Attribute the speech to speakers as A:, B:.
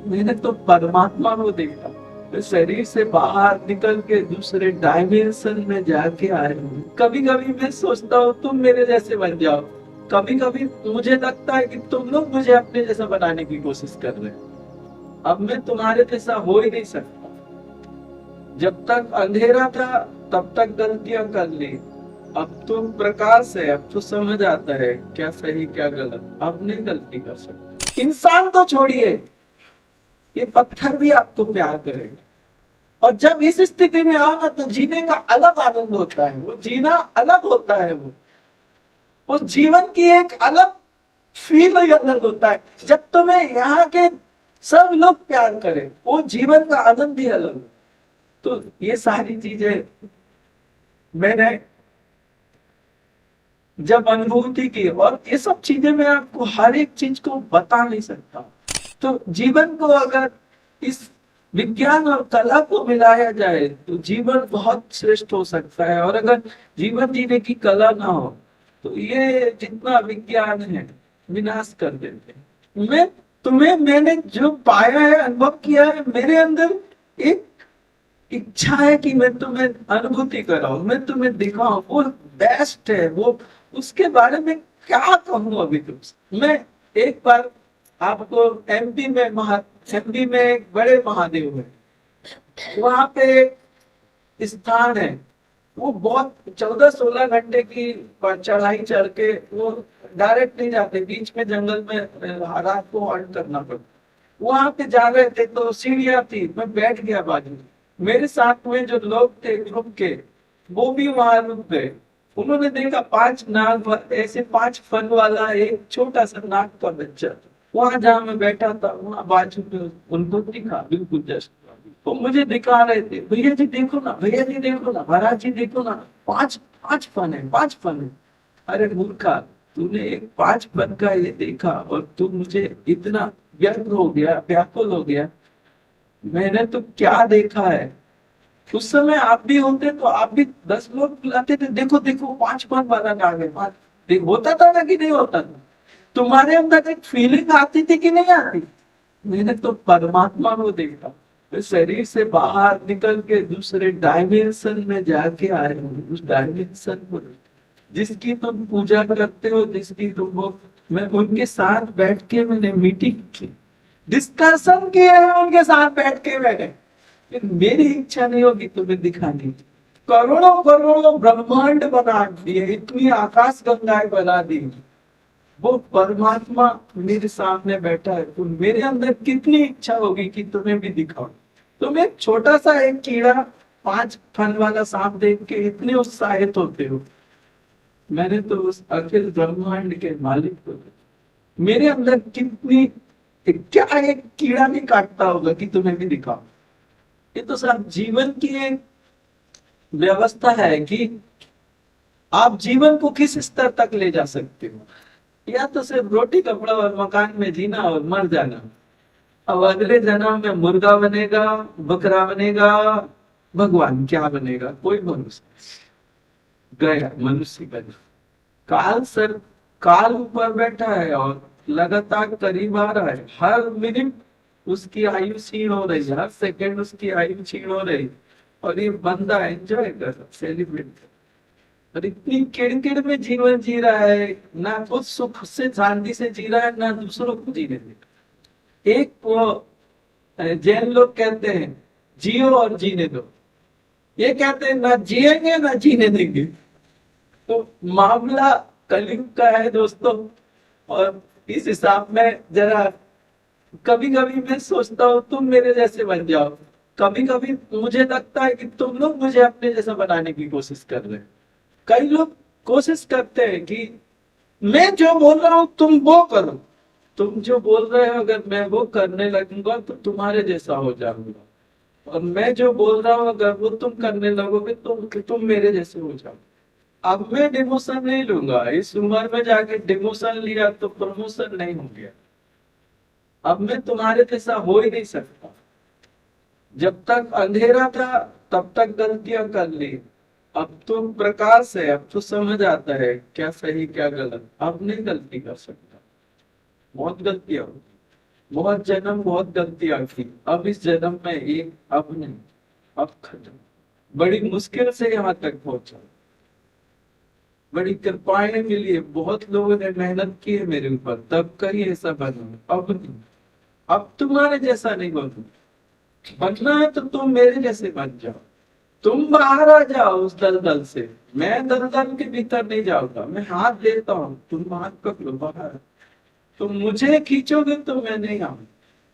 A: मैंने तो परमात्मा को देखा। मैं शरीर से बाहर निकल के दूसरे डायमेंशन में जाके आया हूँ। कभी कभी मैं सोचता हूँ तुम मेरे जैसे बन जाओ। कभी कभी मुझे लगता है कि तुम लोग मुझे अपने जैसा बनाने की कोशिश कर रहे हो। अब मैं तुम्हारे जैसा हो ही नहीं सकता। जब तक अंधेरा था तब तक गलतियां कर ली। अब तो प्रकाश है, अब तो समझ आता है क्या सही क्या गलत। अब नहीं गलती कर सकते। इंसान तो छोड़िए, ये पत्थर भी आपको प्यार करेगा। और जब इस स्थिति में आओ ना तो जीने का अलग आनंद होता है। वो जीना अलग होता है। वो जीवन की एक अलग फील ही अलग होता है। जब तुम्हें यहाँ के सब लोग प्यार करें, वो जीवन का आनंद ही अलग है। तो ये सारी चीजें मैंने जब अनुभूति की, और ये सब चीजें मैं आपको हर एक चीज को बता नहीं सकता। तो जीवन को अगर इस विज्ञान और कला को मिलाया जाए तो जीवन बहुत श्रेष्ठ हो सकता है। और अगर जीवन जीने की कला ना हो तो ये जितना विज्ञान है विनाश कर देते हैं। मैंने जो पाया है, अनुभव किया है, मेरे अंदर एक इच्छा है कि मैं तुम्हें अनुभूति कराऊं, मैं तुम्हें दिखाऊं। वो बेस्ट है। वो उसके बारे में क्या कहूं अभी तुमसे। मैं एक बार आपको एमपी में एक बड़े महादेव है, वहां पे स्थान है। वो बहुत 14-16 घंटे की चढ़ाई चढ़ के वो डायरेक्ट नहीं जाते, बीच में जंगल में रात को हॉल्ट करना पड़ता। वहां पे जा रहे थे तो सीढ़ियां थी, मैं बैठ गया बाजू में। मेरे साथ में जो लोग थे ग्रुप के, वो भी वहां रुक गए। उन्होंने देखा 5 नाग, ऐसे 5 फन वाला एक छोटा सा नाग का बच्चा। वहां जहाँ मैं बैठा था वहां बाजू में उनको दिखा, बिल्कुल जस्ट। तो मुझे दिखा रहे थे, भैया जी देखो ना, भैया जी देखो ना, महाराज जी देखो ना, 5 फन है, 5 फन है। अरे मूर्खा, तूने एक 5 फन का ये देखा और तू मुझे इतना व्यग्र हो गया, व्याकुल हो गया। मैंने तो क्या देखा है। उस समय आप भी होते तो आप भी 10 लोग बुलाते थे, देखो देखो 5 फन वाला नाग है, पांच। होता था ना कि नहीं होता था? तुम्हारे अंदर एक फीलिंग आती थी कि नहीं आती? मैंने तो परमात्मा को देखा। मैं शरीर से बाहर निकल के दूसरे डायमेंशन में जाके आए हूँ। उस डायमेंशन को, जिसकी तुम पूजा करते हो, जिसकी तुम वो, मैं उनके साथ बैठ के मैंने मीटिंग की, डिस्कशन किए हैं उनके साथ बैठ के मैंने। मेरी इच्छा नहीं होगी तुम्हें दिखाने की। करोड़ों करोड़ों ब्रह्मांड बना दिए, इतनी आकाश गंगाएं बना दी। वो परमात्मा मेरे सामने बैठा है, तो मेरे अंदर कितनी इच्छा होगी कि तुम्हें भी दिखाऊं। तुम एक छोटा सा एक कीड़ा 5 फन वाला सांप देख के इतने उत्साहित होते हो। मैंने तो उस अखिल ब्रह्मांड के मालिक को, मेरे अंदर कितनी, क्या एक कीड़ा भी काटता होगा कि तुम्हें भी दिखाओ। ये तो सब जीवन की एक व्यवस्था है कि आप जीवन को किस स्तर तक ले जा सकते हो। या तो सिर्फ रोटी कपड़ा और मकान में जीना और मर जाना। अब अगले जन्म में मुर्गा बनेगा, बकरा बनेगा, भगवान क्या बनेगा, कोई भरोसा नहीं। गया मनुष्य बना। काल सर, काल ऊपर बैठा है और लगातार करीब आ रहा है। हर मिनट उसकी आयु क्षीण हो रही है, हर सेकंड उसकी आयु क्षीण हो रही है। और ये बंदा एंजॉय कर रहा, सेलिब्रेट कर रहा। और इतनी किड़किड़ में जीवन जी रहा है, ना खुद सुख से शांति से जी रहा है, ना दूसरों को जीने दे रहा है। एक वो जैन लोग कहते हैं जियो और जीने दो, ये कहते हैं ना जिएंगे ना जीने देंगे। तो मामला कलयुग का है दोस्तों। और इस हिसाब में जरा कभी कभी मैं सोचता हूँ तुम मेरे जैसे बन जाओ। कभी कभी मुझे लगता है कि तुम लोग मुझे अपने जैसा बनाने की कोशिश कर रहे हो। कई लोग कोशिश करते हैं कि मैं जो बोल रहा हूँ तुम वो करो। तुम जो बोल रहे हो अगर मैं वो करने लगूंगा तो तुम्हारे जैसा हो जाऊंगा। और मैं जो बोल रहा हूँ अगर वो तुम करने लगोगे तो तुम मेरे जैसे हो जाओ। अब मैं डिमोशन नहीं लूंगा। इस उम्र में जाके डिमोशन लिया तो प्रमोशन नहीं हो गया। अब मैं तुम्हारे जैसा हो ही नहीं सकता। जब तक अंधेरा था तब तक गलतियां कर ली। अब तो प्रकाश है, अब तो समझ आता है क्या सही क्या गलत। अब नहीं गलती कर सकता, बहुत गलतियां होती। बहुत जन्म बहुत गलतियां की, अब इस जन्म में एक, अब नहीं, अब खत्म। बड़ी मुश्किल से यहाँ तक पहुंचा, बड़ी कृपाएं मिली है, बहुत लोगों ने मेहनत की है मेरे ऊपर, तब कहीं ऐसा बना, अब नहीं, अब तुम्हारे जैसा नहीं बनू, बनना है तो तुम मेरे जैसे बन जाओ, तुम बाहर आ जाओ उस दलदल से, मैं दलदल के भीतर नहीं जाऊंगा, मैं हाथ देता हूँ, तुम हाथ पकड़ो बाहर, तुम मुझे खींचोगे तो मैं नहीं आऊंगा।